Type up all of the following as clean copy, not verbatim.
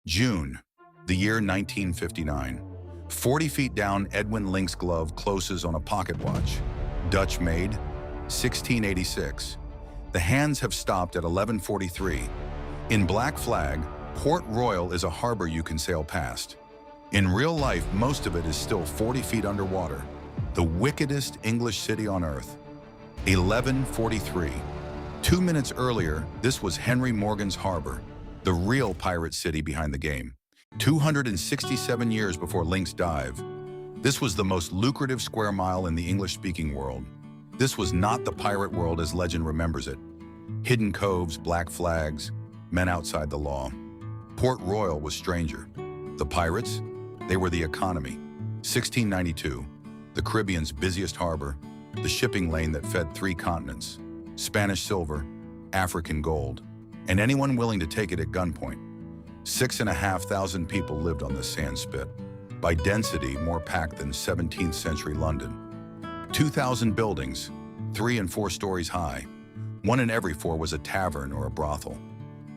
June, the year 1959. 40 feet down, Edwin Link's glove closes on a pocket watch. Dutch made, 1686. The hands have stopped at 11:43. In Black Flag, Port Royal is a harbor you can sail past. In real life, most of it is still 40 feet underwater. The wickedest English city on earth. 11:43. 2 minutes earlier, this was Henry Morgan's harbor, the real pirate city behind the game. 267 years before Link's dive. This was the most lucrative square mile in the English-speaking world. This was not the pirate world as legend remembers it. Hidden coves, black flags, men outside the law. Port Royal was stranger. The pirates, they were the economy. 1692, the Caribbean's busiest harbor, the shipping lane that fed 3 continents. Spanish silver, African gold, and anyone willing to take it at gunpoint. 6,500 people lived on this sand spit. By density, more packed than 17th century London. 2,000 buildings, 3 and 4 stories high. 1 in every 4 was a tavern or a brothel.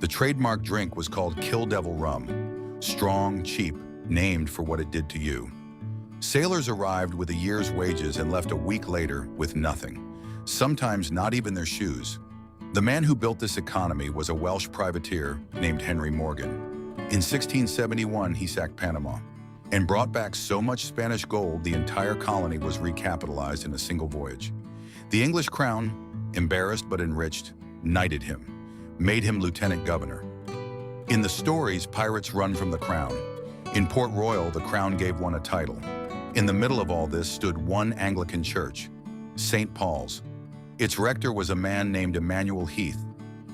The trademark drink was called Kill Devil rum. Strong, cheap, named for what it did to you. Sailors arrived with a year's wages and left a week later with nothing. Sometimes not even their shoes. The man who built this economy was a Welsh privateer named Henry Morgan. In 1671, he sacked Panama and brought back so much Spanish gold the entire colony was recapitalized in a single voyage. The English crown, embarrassed but enriched, knighted him, made him lieutenant governor. In the stories, pirates run from the crown. In Port Royal, the crown gave one a title. In the middle of all this stood one Anglican church, St. Paul's. Its rector was a man named Emmanuel Heath.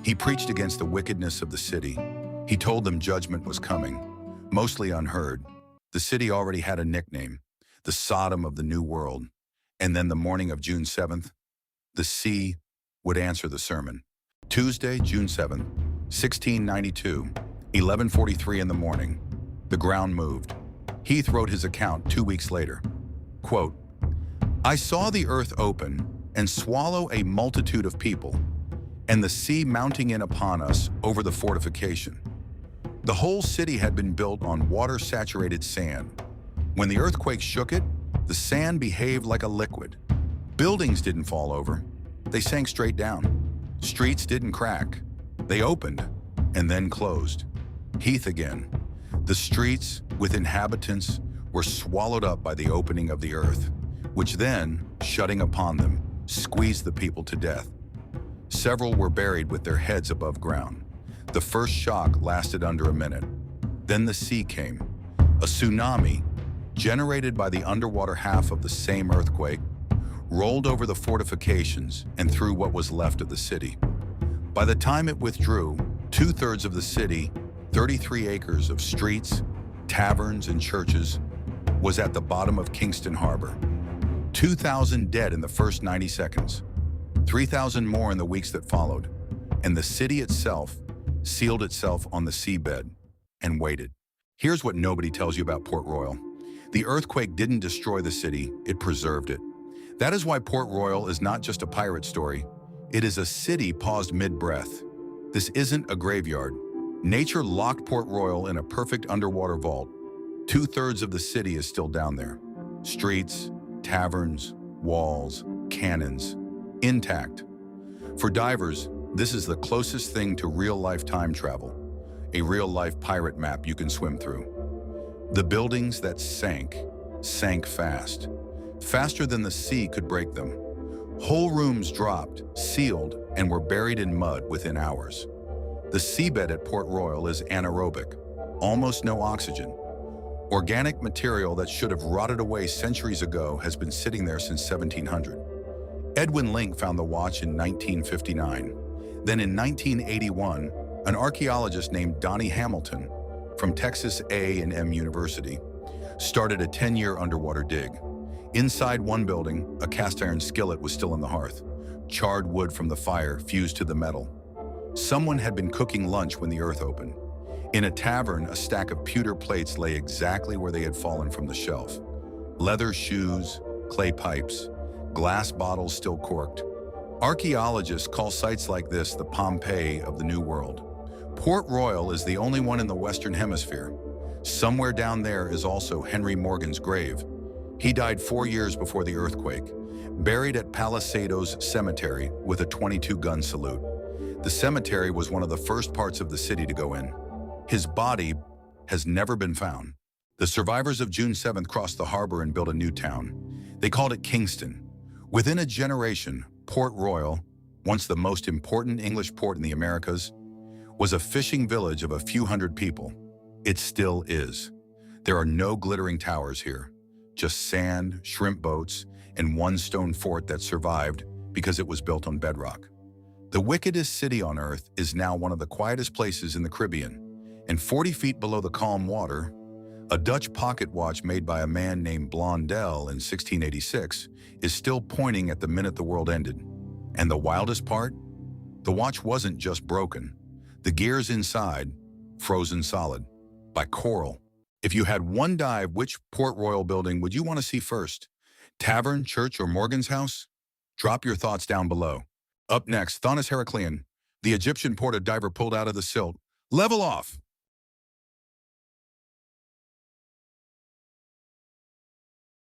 He preached against the wickedness of the city. He told them judgment was coming, mostly unheard. The city already had a nickname, the Sodom of the New World. And then the morning of June 7th, the sea would answer the sermon. Tuesday, June 7th, 1692, 11:43 in the morning. The ground moved. Heath wrote his account 2 weeks later. Quote, "I saw the earth open and swallow a multitude of people, and the sea mounting in upon us over the fortification. The whole city had been built on water-saturated sand. When the earthquake shook it, the sand behaved like a liquid. Buildings didn't fall over. They sank straight down. Streets didn't crack. They opened and then closed." Heath again. "The streets with inhabitants were swallowed up by the opening of the earth, which then, shutting upon them, squeezed the people to death. Several were buried with their heads above ground. The first shock lasted under a minute. Then the sea came, a tsunami, generated by the underwater half of the same earthquake, rolled over the fortifications and through what was left of the city. By the time it withdrew, 2/3 of the city, 33 acres of streets, taverns, and churches, was at the bottom of Kingston Harbor. 2,000 dead in the first 90 seconds, 3,000 more in the weeks that followed, and the city itself sealed itself on the seabed and waited." Here's what nobody tells you about Port Royal. The earthquake didn't destroy the city, it preserved it. That is why Port Royal is not just a pirate story. It is a city paused mid-breath. This isn't a graveyard. Nature locked Port Royal in a perfect underwater vault. 2/3 of the city is still down there. Streets, taverns, walls, cannons, intact. For divers, this is the closest thing to real-life time travel, a real-life pirate map you can swim through. The buildings that sank fast, faster than the sea could break them. Whole rooms dropped, sealed, and were buried in mud within hours. The seabed at Port Royal is anaerobic, almost no oxygen. Organic material that should have rotted away centuries ago has been sitting there since 1700. Edwin Link found the watch in 1959. Then in 1981, an archaeologist named Donny Hamilton from Texas A&M University started a 10-year underwater dig. Inside one building, a cast iron skillet was still in the hearth. Charred wood from the fire fused to the metal. Someone had been cooking lunch when the earth opened. In a tavern, a stack of pewter plates lay exactly where they had fallen from the shelf. Leather shoes, clay pipes, glass bottles still corked. Archaeologists call sites like this the Pompeii of the New World. Port Royal is the only one in the Western Hemisphere. Somewhere down there is also Henry Morgan's grave. He died 4 years before the earthquake, buried at Palisadoes Cemetery with a 22-gun salute. The cemetery was one of the first parts of the city to go in. His body has never been found. The survivors of June 7th crossed the harbor and built a new town. They called it Kingston. Within a generation, Port Royal, once the most important English port in the Americas, was a fishing village of a few hundred people. It still is. There are no glittering towers here, just sand, shrimp boats, and one stone fort that survived because it was built on bedrock. The wickedest city on earth is now one of the quietest places in the Caribbean, and 40 feet below the calm water, a Dutch pocket watch made by a man named Blondel in 1686 is still pointing at the minute the world ended. And the wildest part? The watch wasn't just broken. The gears inside, frozen solid, by coral. If you had one dive, which Port Royal building would you want to see first? Tavern, church, or Morgan's house? Drop your thoughts down below. Up next, Thonis Heraclean, the Egyptian porter diver pulled out of the silt. Level off!